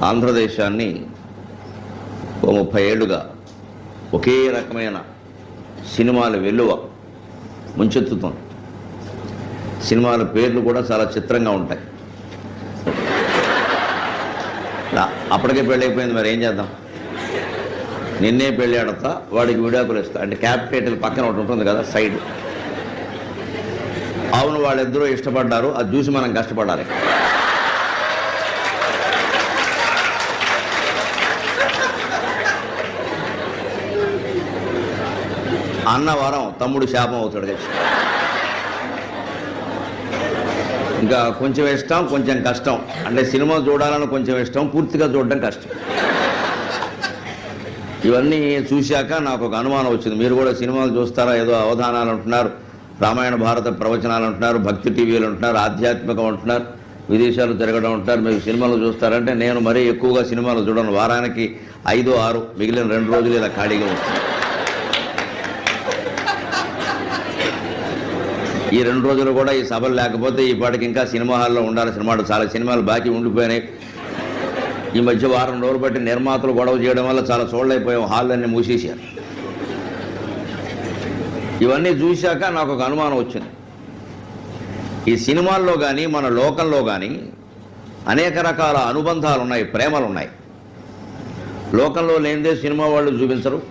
ఆంధ్రదేశాన్ని ఓ 30 ఏళ్లుగా ఒకే రకమైన సినిమాల వెల్లువ ముంచెత్తుతుంది. సినిమాల పేర్లు కూడా చాలా చిత్రంగా ఉంటాయి. అప్పటికే పెళ్ళి అయిపోయింది, మరి ఏం చేద్దాం? నిన్నే పెళ్ళి ఆడతా, వాడికి విడాకులు ఇస్తా అంటే క్యాప్ టైటిల్ పక్కన ఒకటి ఉంటుంది కదా సైడ్. అవును, వాళ్ళిద్దరూ ఇష్టపడ్డారు, అది చూసి మనం కష్టపడాలి. అన్నవరం తమ్ముడు శాపం అవుతాడు కదా. ఇంకా కొంచెం ఇష్టం, కొంచెం కష్టం. అంటే సినిమా చూడాలని కొంచెం ఇష్టం, పూర్తిగా చూడడం కష్టం. ఇవన్నీ చూశాక నాకు ఒక అనుమానం వచ్చింది. మీరు కూడా సినిమాలు చూస్తారా? ఏదో అవధానాలు అంటున్నారు, రామాయణ భారత ప్రవచనాలు అంటున్నారు, భక్తి టీవీలు అంటున్నారు, ఆధ్యాత్మికం అంటున్నారు, విదేశాలు తిరగడం అంటున్నారు. మీరు సినిమాలు చూస్తారంటే నేను మరీ ఎక్కువగా సినిమాలు చూడను. వారానికి 5, 6, మిగిలిన 2 రోజులు ఇలా ఖాళీగా ఉంటుంది. ఈ 2 రోజులు కూడా ఈ సభలు లేకపోతే ఈ పాటికి ఇంకా సినిమా హాల్లో ఉండాల్సిన మాట. చాలా సినిమాలు బాకీ ఉండిపోయినాయి. ఈ మధ్య వారం రోజులు బట్టి నిర్మాతలు గొడవ చేయడం వల్ల చాలా చూడలేకపోయాం, హాళ్ళన్నీ మూసేశారు. ఇవన్నీ చూశాక నాకు ఒక అనుమానం వచ్చింది. ఈ సినిమాల్లో కానీ మన లోకంలో కానీ అనేక రకాల అనుబంధాలు ఉన్నాయి, ప్రేమలు ఉన్నాయి. లోకంలో లేనిదే సినిమా వాళ్ళు చూపించరు.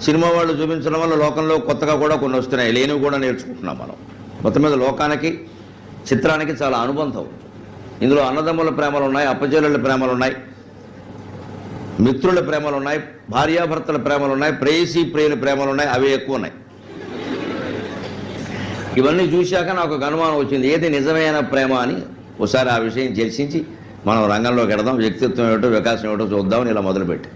సినిమా వాళ్ళు చూపించడం వల్ల లోకంలో కొత్తగా కూడా కొన్ని వస్తున్నాయి, లేనివి కూడా నేర్చుకుంటున్నాం మనం. మొత్తం మీద లోకానికి చిత్రానికి చాలా అనుబంధం. ఇందులో అన్నదమ్ముల ప్రేమలు ఉన్నాయి, అప్పచెల్లెళ్ళ ప్రేమలు ఉన్నాయి, మిత్రుల ప్రేమలు ఉన్నాయి, భార్యాభర్తల ప్రేమలు ఉన్నాయి, ప్రేయసీ ప్రియుల ప్రేమలు ఉన్నాయి. అవి ఎక్కువ ఉన్నాయి. ఇవన్నీ చూశాక నాకు ఒక అనుమానం వచ్చింది, ఏది నిజమైన ప్రేమ అని. ఒకసారి ఆ విషయం చర్చించి మనం రంగంలోకి వెడదాం, వ్యక్తిత్వం ఏమిటో వికాసం ఏమిటో చూద్దామని ఇలా మొదలుపెట్టి.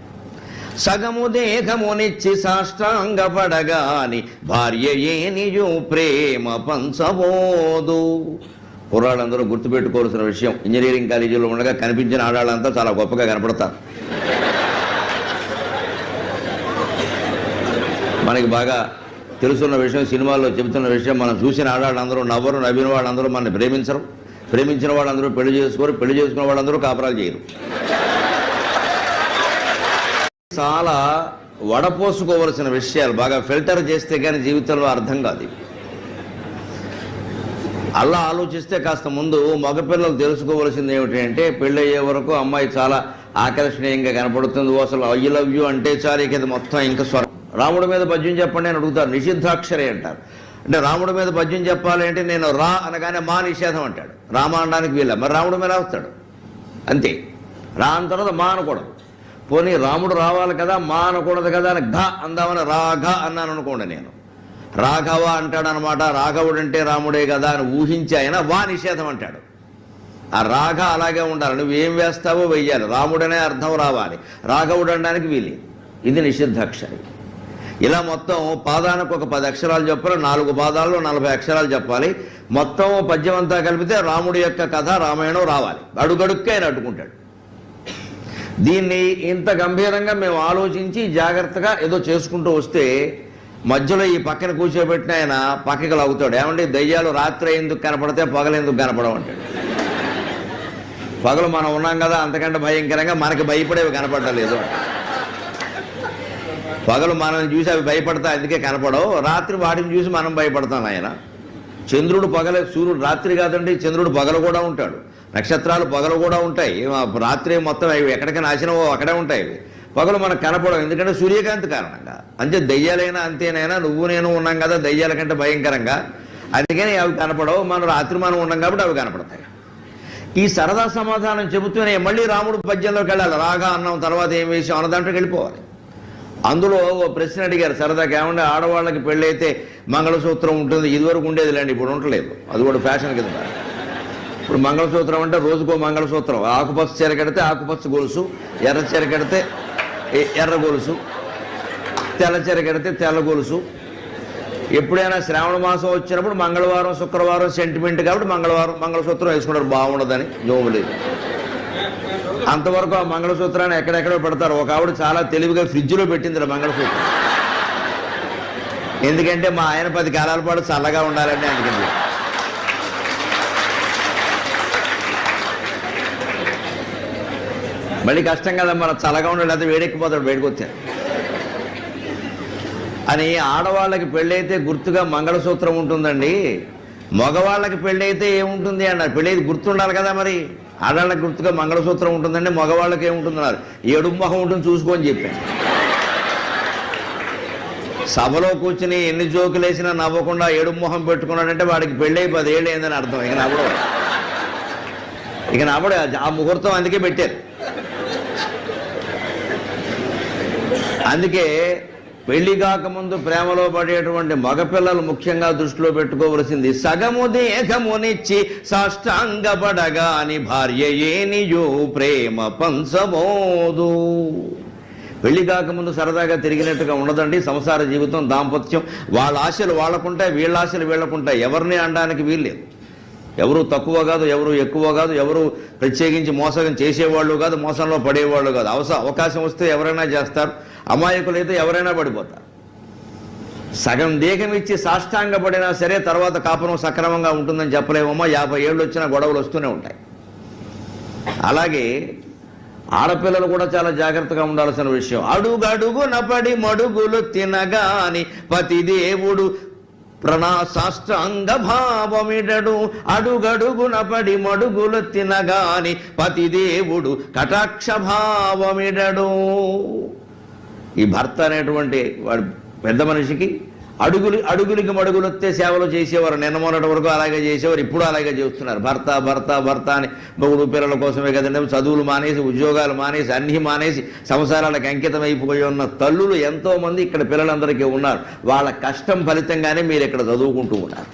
సగము దేహమునిచ్చి సాష్టాంగపడగాని భార్య ఏనియు ప్రేమ పంచబోదు. కుర్రాళ్ళందరూ గుర్తుపెట్టుకోవాల్సిన విషయం. ఇంజనీరింగ్ కాలేజీలో ఉండగా కనిపించిన ఆడాళ్ళంతా చాలా గొప్పగా కనపడతారు. మనకి బాగా తెలుసున్న విషయం, సినిమాల్లో చెబుతున్న విషయం, మనం చూసిన ఆడాళ్ళందరూ నవ్వరు, నవ్విన వాళ్ళందరూ మనల్ని ప్రేమించరు, ప్రేమించిన వాళ్ళందరూ పెళ్లి చేసుకోరు, పెళ్లి చేసుకున్న వాళ్ళందరూ కాపురాలు చేయరు. చాలా వడపోసుకోవలసిన విషయాలు, బాగా ఫిల్టర్ చేస్తే కానీ జీవితంలో అర్థం కాదు. అలా ఆలోచిస్తే కాస్త ముందు మగపిల్లలు తెలుసుకోవలసింది ఏమిటి అంటే, పెళ్ళయ్యే వరకు అమ్మాయి చాలా ఆకర్షణీయంగా కనపడుతుంది. అసలు ఐ లవ్ యూ అంటే చాలు ఇక మొత్తం ఇంకా స్వరం. రాముడి మీద పద్యం చెప్పండి అని అడుగుతారు, నిషిద్ధాక్షరే అంటారు. అంటే రాముడి మీద పద్యం చెప్పాలి అంటే నేను రా అనగానే మా నిషేధం అంటాడు. రామ అనడానికి వీళ్ళ, మరి రాముడి మీద వస్తాడు అంతే. రా అన్న తర్వాత మా అనకూడదు. పోనీ రాముడు రావాలి కదా, మా అనకూడదు కదా అని ఘ అందామని రాఘ అన్నాను అనుకోండి. నేను రాఘవ అంటాడు అనమాట. రాఘవుడు అంటే రాముడే కదా అని ఊహించి ఆయన వా నిషేధం అంటాడు. ఆ రాఘ అలాగే ఉండాలి, నువ్వేం వేస్తావో వెయ్యాలి, రాముడనే అర్థం రావాలి, రాఘవుడు అనడానికి వీలి. ఇది నిషిద్ధాక్షరి. ఇలా మొత్తం పాదానికి ఒక 10 అక్షరాలు చెప్పాలి, 4 పాదాల్లో 40 అక్షరాలు చెప్పాలి. మొత్తం పద్యం అంతా కలిపితే రాముడి యొక్క కథ రామాయణం రావాలి. అడుగడుక్కే ఆయన అడ్డుకుంటాడు. దీన్ని ఇంత గంభీరంగా మేము ఆలోచించి జాగ్రత్తగా ఏదో చేసుకుంటూ వస్తే మధ్యలో ఈ పక్కన కూర్చోబెట్టిన ఆయన పక్కకి లాగుతాడు. ఏమంటే దయ్యాలు రాత్రి ఎందుకు కనపడితే పగలు ఎందుకు కనపడమంటాడు. పగలు మనం ఉన్నాం కదా, అంతకంటే భయంకరంగా మనకి భయపడేవి కనపడలేదు. పగలు మనల్ని చూసి అవి భయపడతాయి, అందుకే కనపడవు. రాత్రి వాటిని చూసి మనం భయపడతాం. ఆయన చంద్రుడు పగలే, సూర్యుడు రాత్రి కాదండి, చంద్రుడు పగలు కూడా ఉంటాడు, నక్షత్రాలు పగలు కూడా ఉంటాయి. రాత్రి మొత్తం అవి ఎక్కడికి నాశనమో అక్కడే ఉంటాయి. పగలు మనకు కనపడవు, ఎందుకంటే సూర్యకాంతి కారణంగా. అంతే దయ్యాలైనా అంతేనైనా, నువ్వు నేను ఉన్నాం కదా దయ్యాల కంటే భయంకరంగా, అందుకని అవి కనపడవు. మనం రాత్రి మనం ఉన్నాం కాబట్టి అవి కనపడతాయి. ఈ సరదా సమాధానం చెబుతూనే మళ్ళీ రాముడు పద్యంలోకి వెళ్ళాలి. రాగా అన్నం తర్వాత ఏం వేసాం అన్న దాంట్లోకి వెళ్ళిపోవాలి. అందులో ఓ ప్రశ్న అడిగారు సరదాగా, ఏమంటే ఆడవాళ్ళకి పెళ్ళైతే మంగళసూత్రం ఉంటుంది, ఇదివరకు ఉండేది లేండి, ఇప్పుడు ఉండలేదు, అది కూడా ఫ్యాషన్ కింద. ఇప్పుడు మంగళసూత్రం అంటే రోజుకో మంగళసూత్రం. ఆకుపచ్చ చీర కడితే ఆకుపచ్చ గొలుసు, ఎర్ర చీర కడితే ఎర్ర గొలుసు, తెల్ల చీర కడితే తెల్ల గొలుసు. ఎప్పుడైనా శ్రావణ మాసం వచ్చినప్పుడు మంగళవారం శుక్రవారం సెంటిమెంట్ కాబట్టి మంగళసూత్రం వేసుకుంటారు, బాగుండదని జోము లేదు. అంతవరకు ఆ మంగళసూత్రాన్ని ఎక్కడెక్కడో పెడతారు. ఒక ఆవిడ చాలా తెలివిగా ఫ్రిడ్జ్లో పెట్టింది మంగళసూత్రం. ఎందుకంటే మా ఆయన 10 కాలాల పాటు చల్లగా ఉండాలండి, అందుకని. మళ్ళీ కష్టం కదా, మన చల్లగా ఉండాలి, అయితే వేడెక్కిపోతాడు బయటకు వచ్చాడు అని. ఆడవాళ్ళకి పెళ్ళైతే గుర్తుగా మంగళసూత్రం ఉంటుందండి, మగవాళ్ళకి పెళ్ళైతే ఏముంటుంది అన్నారు. పెళ్ళైతే గుర్తుండాలి కదా, మరి ఆడవాళ్ళకి గుర్తుగా మంగళసూత్రం ఉంటుందండి, మగవాళ్ళకి ఏముంటుందన్నారు. ఏడు మొహం ఉంటుంది చూసుకొని చెప్పాను. సభలో కూర్చుని ఎన్ని జోకులు వేసినా నవ్వకుండా ఏడు మొహం పెట్టుకున్నాడంటే వాడికి పెళ్ళై 10 ఏళ్ళు అయిందని అర్థం. ఇక నవ్వడు ఆ ముహూర్తం అందుకే పెట్టారు. అందుకే పెళ్లి కాకముందు ప్రేమలో పడేటువంటి మగపిల్లలు ముఖ్యంగా దృష్టిలో పెట్టుకోవలసింది, సగము దేహమునిచ్చి సాష్టాంగపడగాని భార్య ఏనియో ప్రేమ పంచబోదు. పెళ్లి కాకముందు సరదాగా తిరిగినట్టుగా ఉండదండి సంసార జీవితం, దాంపత్యం. వాళ్ళ ఆశలు వాళ్ళకుంటాయి, వీళ్ళ ఆశలు వీళ్ళకుంటాయి. ఎవరిని అనడానికి వీల్లేదు. ఎవరు తక్కువ కాదు, ఎవరు ఎక్కువ కాదు, ఎవరు ప్రత్యేకించి మోసం చేసేవాళ్ళు కాదు, మోసంలో పడేవాళ్ళు కాదు. అవకాశం వస్తే ఎవరైనా చేస్తారు, అమాయకులైతే ఎవరైనా పడిపోతారు. సగం దేహం ఇచ్చి సాష్టాంగ పడినా సరే తర్వాత కాపురం సక్రమంగా ఉంటుందని చెప్పలేమమ్మా. 50 ఏళ్ళు వచ్చినా గొడవలు వస్తూనే ఉంటాయి. అలాగే ఆడపిల్లలు కూడా చాలా జాగ్రత్తగా ఉండాల్సిన విషయం. అడుగడుగున పడి మడుగులు తినగాని పతిదేవుడు ప్రణాసాష్టాంగ భావమిడడు. అడుగడుగున పడి మడుగులు తినగాని పతిదేవుడు కటాక్ష భావమిడడు. ఈ భర్త అనేటువంటి వాడు పెద్ద మనిషికి అడుగులకి మడుగులొత్తే సేవలు చేసేవారు. నిన్న మొన్నటి వరకు అలాగే చేసేవారు, ఇప్పుడు అలాగే చేస్తున్నారు. భర్త భర్త భర్త అని మొగుడు పిల్లల కోసమే కదండి. చదువులు మానేసి, ఉద్యోగాలు మానేసి, అన్నీ మానేసి సంసారాలకు అంకితం అయిపోయి ఉన్న తల్లులు ఎంతోమంది ఇక్కడ పిల్లలందరికీ ఉన్నారు. వాళ్ళ కష్టం ఫలితంగానే మీరు ఇక్కడ చదువుకుంటూ ఉన్నారు.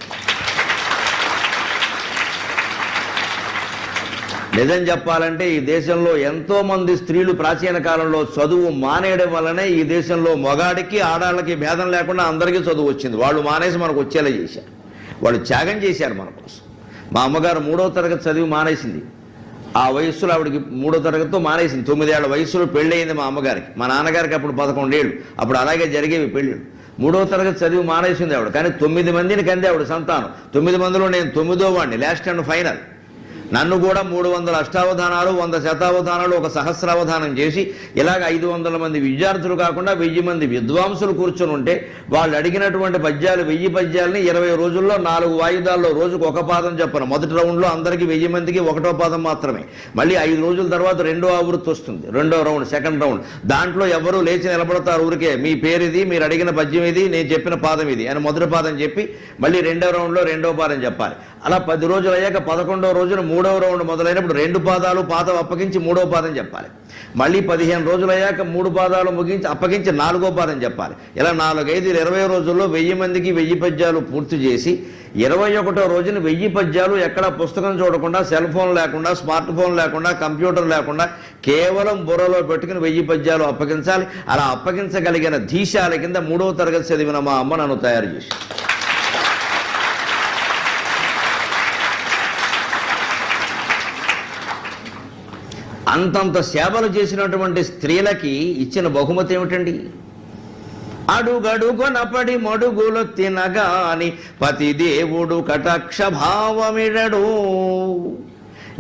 నిజం చెప్పాలంటే ఈ దేశంలో ఎంతోమంది స్త్రీలు ప్రాచీన కాలంలో చదువు మానేయడం వల్లనే ఈ దేశంలో మగాడికి ఆడాళ్ళకి భేదం లేకుండా అందరికీ చదువు వచ్చింది. వాళ్ళు మానేసి మనకు వచ్చేలా చేశారు, వాళ్ళు త్యాగం చేశారు మన కోసం. మా అమ్మగారు 3వ తరగతి చదివి మానేసింది. ఆ వయస్సులో ఆవిడకి 3వ తరగతితో మానేసింది. 9 ఏళ్ల వయస్సులో పెళ్ళయింది మా అమ్మగారికి. మా నాన్నగారికి అప్పుడు 11 ఏళ్ళు. అప్పుడు అలాగే జరిగేవి పెళ్ళిళ్ళు. 3వ తరగతి చదివి మానేసింది ఆవిడ. కానీ 9 మందిని కంది ఆవిడ సంతానం. 9 మందిలో నేను 9వ వాడిని, లాస్ట్ అండ్ ఫైనల్. నన్ను కూడా 300 అష్టావధానాలు, 100 శతావధానాలు, 1 సహస్రావధానం చేసి ఇలాగ 500 మంది విద్యార్థులు కాకుండా 1000 మంది విద్వాంసులు కూర్చొని ఉంటే వాళ్ళు అడిగినటువంటి పద్యాలు 1000 పద్యాలని 20 రోజుల్లో 4 వాయిదాల్లో రోజుకు 1 పాదం చెప్పను. మొదటి రౌండ్లో అందరికీ 1000 మందికి 1వ పాదం మాత్రమే. మళ్ళీ 5 రోజుల తర్వాత 2వ ఆవృత్తి వస్తుంది, 2వ రౌండ్, సెకండ్ రౌండ్. దాంట్లో ఎవరు లేచి నిలబడతారు ఊరికే, మీ పేరు ఇది, మీరు అడిగిన పద్యం ఇది, నేను చెప్పిన పాదం ఇది అని మొదటి పాదం చెప్పి మళ్ళీ 2వ రౌండ్లో 2వ పాదం చెప్పాలి. అలా 10 రోజులు అయ్యాక 11వ రోజున 3వ రౌండ్ మొదలైనప్పుడు 2 పాదాలు పాదం అప్పగించి 3వ పాదం చెప్పాలి. మళ్ళీ 15 రోజులు అయ్యాక 3 పాదాలు ముగించి అప్పగించి 4వ పాదం చెప్పాలి. ఇలా 4, 5, 20 రోజుల్లో 1000 మందికి 1000 పద్యాలు పూర్తి చేసి 21వ రోజున 1000 పద్యాలు ఎక్కడ పుస్తకం చూడకుండా, సెల్ ఫోన్ లేకుండా, స్మార్ట్ ఫోన్ లేకుండా, కంప్యూటర్ లేకుండా కేవలం బుర్రలో పెట్టుకుని 1000 పద్యాలు అప్పగించాలి. అలా అప్పగించగలిగిన ధీశాల కింద 3వ తరగతి చదివిన మా అమ్మ నన్ను తయారు చేసి, అంతంత సేవలు చేసినటువంటి స్త్రీలకి ఇచ్చిన బహుమతి ఏమిటండి? అడుగడుగున పడి మడుగులు తినగాని పతిదేవుడు కటాక్ష భావమిడడు.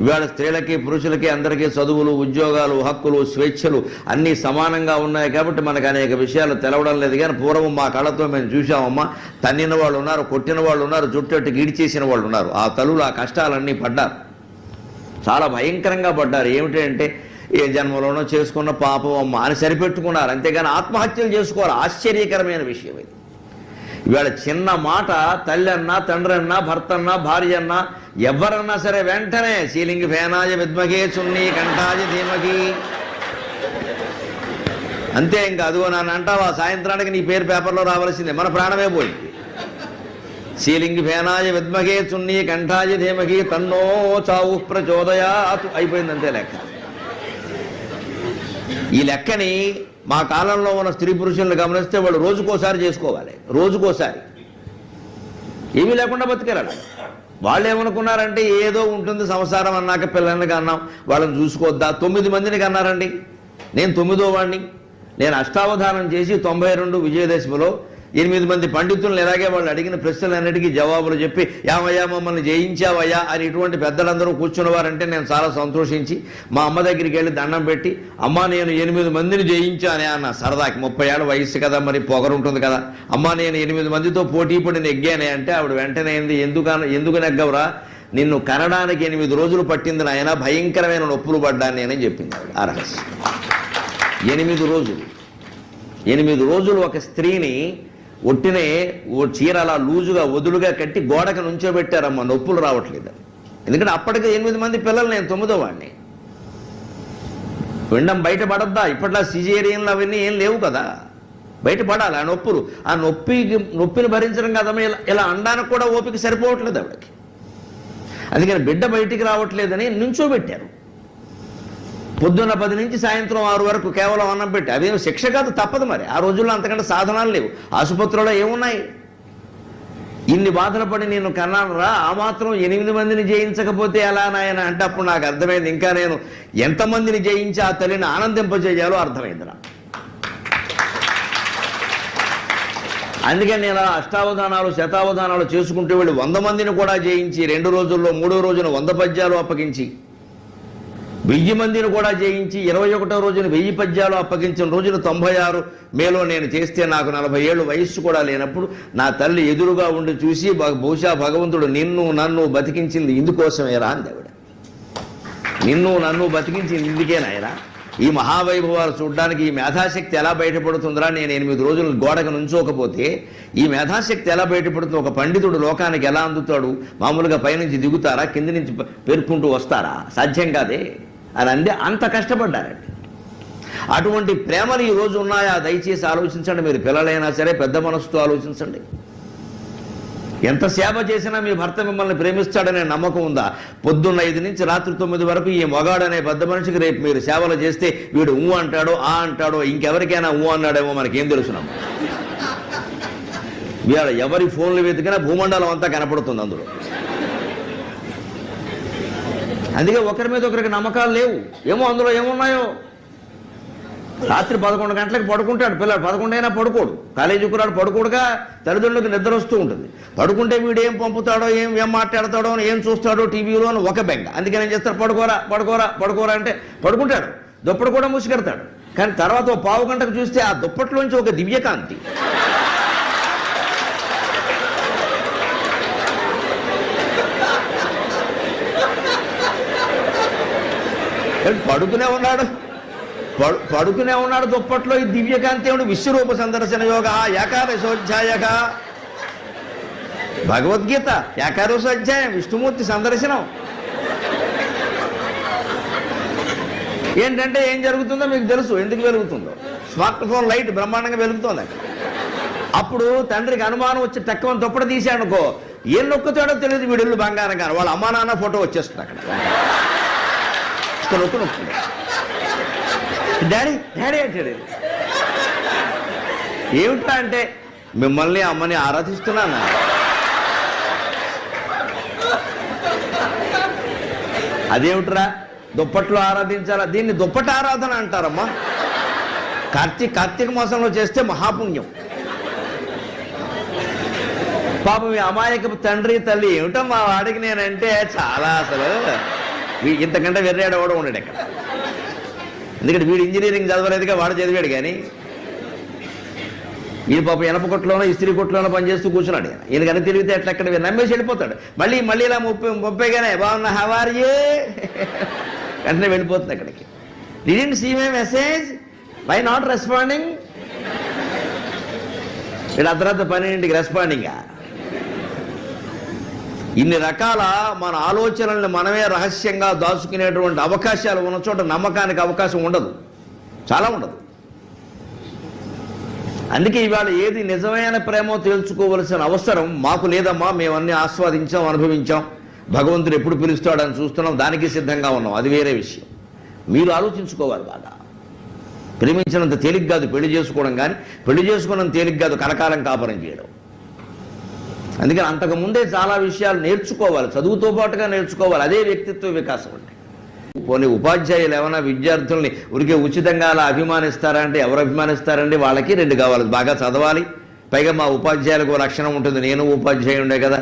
ఇవాళ స్త్రీలకి పురుషులకి అందరికీ చదువులు, ఉద్యోగాలు, హక్కులు, స్వేచ్ఛలు అన్నీ సమానంగా ఉన్నాయి కాబట్టి మనకు అనేక విషయాలు తెలవడం లేదు. కానీ పూర్వం మా కళ్ళతో మేము చూసామమ్మా, తన్నిన వాళ్ళు ఉన్నారు, కొట్టిన వాళ్ళు ఉన్నారు, జుట్టెట్టు గిడి చేసిన వాళ్ళు ఉన్నారు. ఆ తల్లులు ఆ కష్టాలన్నీ పడ్డారు, చాలా భయంకరంగా పడ్డారు. ఏమిటంటే ఏ జన్మలోనో చేసుకున్న పాపం అమ్మ అని సరిపెట్టుకున్నారు, అంతేగాని ఆత్మహత్యలు చేసుకోవాలి. ఆశ్చర్యకరమైన విషయం ఇది. ఇవాళ చిన్న మాట తల్లి అన్నా, తండ్రి అన్నా, భర్త అన్నా, భార్య అన్నా, ఎవరన్నా సరే వెంటనే శ్రీలింగి ఫేనాయ విద్మహే చున్నీ కంఠాయ ధీమహి అంతే. ఇంకా అదిగో నన్ను అంటావా సాయంత్రానికి నీ పేరు పేపర్లో రావాల్సిందే, మన ప్రాణమే పోయింది. శ్రీలింగి ఫేనాయ విద్మహే చున్నీ కంఠాయ ధీమహి తన్నో చావు ప్రచోదయాత్ అయిపోయింది, అంతే లెక్క. ఈ లెక్కని మా కాలంలో ఉన్న స్త్రీ పురుషులను గమనిస్తే వాళ్ళు రోజుకోసారి చేసుకోవాలి, రోజుకోసారి. ఏమీ లేకుండా బతికేరాడు. వాళ్ళు ఏమనుకున్నారంటే ఏదో ఉంటుంది సంసారం అన్నాక పిల్లల్ని కన్నాం, వాళ్ళని చూసుకోవద్దా. 9 మందిని కన్నారండి. నేను 9వ వాడిని. నేను అష్టావధానం చేసి 92 విజయదశమిలో 8 మంది పండితులను ఇలాగే వాళ్ళు అడిగిన ప్రశ్నలన్నిటికీ జవాబులు చెప్పి యామయ్యా మమ్మల్ని జయించావయ్యా అని ఇటువంటి పెద్దలందరూ కూర్చున్నవారంటే నేను చాలా సంతోషించి మా అమ్మ దగ్గరికి వెళ్ళి దండం పెట్టి అమ్మ నేను 8 మందిని జయించానే అన్న సరదాకి 30 ఏళ్ళ వయసు కదా మరి పొగరుంటుంది కదా అమ్మ నేను 8 మందితో పోటీ పడి నెగ్గానే అంటే ఆవిడ వెంటనే ఎందుకు నెగ్గవరా నిన్ను కనడానికి 8 రోజులు పట్టింది నాయన భయంకరమైన నొప్పులు పడ్డాను నేనని చెప్పింది ఆవిడ ఆ రహస్యం 8 రోజులు ఒక స్త్రీని ఒట్టినే ఓ చీర అలా లూజుగా వదులుగా కట్టి గోడకు నుంచోబెట్టారమ్మ నొప్పులు రావట్లేదు ఎందుకంటే అప్పటికే 8 మంది పిల్లలు నేను 9వ వాడిని పిండం బయటపడద్దా ఇప్పట్లో సిజేరియన్లు అవన్నీ ఏం లేవు కదా బయటపడాలి ఆ నొప్పిని భరించడం కదమ్మా ఇలా అనడానికి కూడా ఓపిక సరిపోవట్లేదు ఆవిడకి అందుకని బిడ్డ బయటికి రావట్లేదని నుంచోబెట్టారు పొద్దున్న 10 నుంచి సాయంత్రం 6 వరకు కేవలం అన్నం పెట్టి అదేం శిక్ష కాదు తప్పదు మరి ఆ రోజుల్లో అంతకంటే సాధనాలు లేవు ఆసుపత్రిలో ఏమున్నాయి ఇన్ని బాధలు పడి నేను కన్నానురా ఆ మాత్రం 8 మందిని జయించకపోతే ఎలా నాయన అంటే అప్పుడు నాకు అర్థమైంది ఇంకా నేను ఎంతమందిని జయించి ఆ తల్లిని ఆనందింపజేయాలో అర్థమైందిరా అందుకని నేను అష్టావధానాలు శతావధానాలు చేసుకుంటూ వెళ్ళి 100 మందిని కూడా జయించి 2 రోజుల్లో 3వ రోజున 100 పద్యాలు అప్పగించి 1000 మందిని కూడా జయించి 21వ రోజున 1000 పద్యాలు అప్పగించిన రోజున 96 మేలో నేను చేస్తే నాకు 40 ఏళ్ళు వయస్సు కూడా లేనప్పుడు నా తల్లి ఎదురుగా ఉండి చూసి బహుశా భగవంతుడు నన్ను బతికించింది ఇందుకోసమేరా అంది ఆవిడ నిన్ను నన్ను బతికించింది ఇందుకేనాయరా ఈ మహావైభవాలు చూడడానికి ఈ మేధాశక్తి ఎలా బయటపడుతుందిరా నేను 8 రోజులు గోడకు నుంచోకపోతే ఈ మేధాశక్తి ఎలా బయటపడుతుంది ఒక పండితుడు లోకానికి ఎలా అందుతాడు మామూలుగా పైనుంచి దిగుతారా కింది నుంచి పేర్కొంటూ వస్తారా సాధ్యం కాదే అని అందే అంత కష్టపడ్డారండి అటువంటి ప్రేమలు ఈరోజు ఉన్నాయా దయచేసి ఆలోచించండి మీరు పిల్లలైనా సరే పెద్ద మనసుతో ఆలోచించండి ఎంత సేవ చేసినా మీ భర్త మిమ్మల్ని ప్రేమిస్తాడనే నమ్మకం ఉందా పొద్దున్న 5 నుంచి రాత్రి 9 వరకు ఈ మగాడనే పెద్ద మనిషికి రేపు మీరు సేవలు చేస్తే వీడు ఊ అంటాడో ఆ అంటాడో ఇంకెవరికైనా ఊ అన్నాడేమో మనకేం తెలుసునమ్మా వీళ్ళ ఎవరి ఫోన్లు వెతికినా భూమండలం అంతా కనపడుతుంది అందులో అందుకే ఒకరి మీద ఒకరికి నమ్మకాలు లేవు ఏమో అందులో ఏమున్నాయో రాత్రి 11 గంటలకు పడుకుంటాడు పిల్లడు 11 అయినా పడుకోడు కాలేజీకి రాడు పడుకోడుగా తల్లిదండ్రులకు నిద్ర వస్తూ ఉంటుంది పడుకుంటే వీడు ఏం పంపుతాడో ఏం మాట్లాడతాడో ఏం చూస్తాడో టీవీలో అని ఒక బెంగ అందుకని ఏం చేస్తాడు పడుకోరా అంటే పడుకుంటాడు దుప్పటి కూడా మూసికెడతాడు కానీ తర్వాత ఓ పావు గంటకు చూస్తే ఆ దుప్పట్లోంచి ఒక దివ్యకాంతి పడుకునే ఉన్నాడు దుప్పట్లో ఈ దివ్యకాంతి విశ్వరూప సందర్శన యోగ ఏకాదశోధ్యాయక భగవద్గీత ఏకాదశోధ్యాయం విష్ణుమూర్తి సందర్శనం ఏంటంటే ఏం జరుగుతుందో మీకు తెలుసు ఎందుకు వెలుగుతుందో స్మార్ట్ ఫోన్ లైట్ బ్రహ్మాండంగా వెలుగుతుంది అక్కడ అప్పుడు తండ్రికి అనుమానం వచ్చి తక్కువ దుప్పట తీసాడనుకో ఏం నొక్కుతాడో తెలియదు వీడిల్లు బంగారం కానీ వాళ్ళ అమ్మా నాన్న ఫోటో వచ్చేస్తుంది అక్కడ నొక్కుంది డాడీ అంటాడు ఏమిట్రా అంటే మిమ్మల్ని అమ్మని ఆరాధిస్తున్నాను అదేమిట్రా దుప్పట్లో ఆరాధించాలా దీన్ని దుప్పటి ఆరాధన అంటారమ్మా కార్తీక మాసంలో చేస్తే మహాపుణ్యం పాపం ఈ అమాయకపు తండ్రి తల్లి ఏమిటమ్మా వాడికి నేనంటే చాలా అసలు ఇంతకంటే వెర్రాడవాడు ఉన్నాడు ఇక్కడ ఎందుకంటే వీడు ఇంజనీరింగ్ చదవలేదుగా వాడు చదివాడు కానీ ఈ పాప ఎనప కొట్లోనో ఇస్త్రీ కొట్లోనో పనిచేస్తూ కూర్చున్నాడు ఈయనకని తిరిగితే ఎట్లా ఎక్కడ నమ్మేసి వెళ్ళిపోతాడు మళ్ళీ ఇలా 30గానే బాగున్నా హవారియే వెంటనే వెళ్ళిపోతుంది అక్కడికి didn't see my message why not responding ఇక్కడ అర్ధరాత్రి 12ంటికి రెస్పాండింగా ఇన్ని రకాల మన ఆలోచనల్ని మనమే రహస్యంగా దాచుకునేటువంటి అవకాశాలు ఉన్న చోట నమ్మకానికి అవకాశం ఉండదు చాలా ఉండదు అందుకే ఇవాళ ఏది నిజమైన ప్రేమో తేల్చుకోవలసిన అవసరం మాకు లేదమ్మా మేమన్నీ ఆస్వాదించాం అనుభవించాం భగవంతుడు ఎప్పుడు పిలుస్తాడని చూస్తున్నాం దానికి సిద్ధంగా ఉన్నాం అది వేరే విషయం మీరు ఆలోచించుకోవాలి బాగా ప్రేమించినంత తేలిక కాదు పెళ్లి చేసుకోవడం కానీ పెళ్లి చేసుకున్నంత తేలిక కాదు కలకాలం కాపురం చేయడం అందుకని అంతకుముందే చాలా విషయాలు నేర్చుకోవాలి చదువుతో పాటుగా నేర్చుకోవాలి అదే వ్యక్తిత్వ వికాసం అంటే పోనీ ఉపాధ్యాయులు ఏమైనా విద్యార్థుల్ని ఉరికే ఉచితంగా అలా అభిమానిస్తారా అంటే ఎవరు అభిమానిస్తారండి వాళ్ళకి 2 కావాలి బాగా చదవాలి పైగా మా ఉపాధ్యాయులకు లక్షణం ఉంటుంది, నేను ఉపాధ్యాయుడే కదా,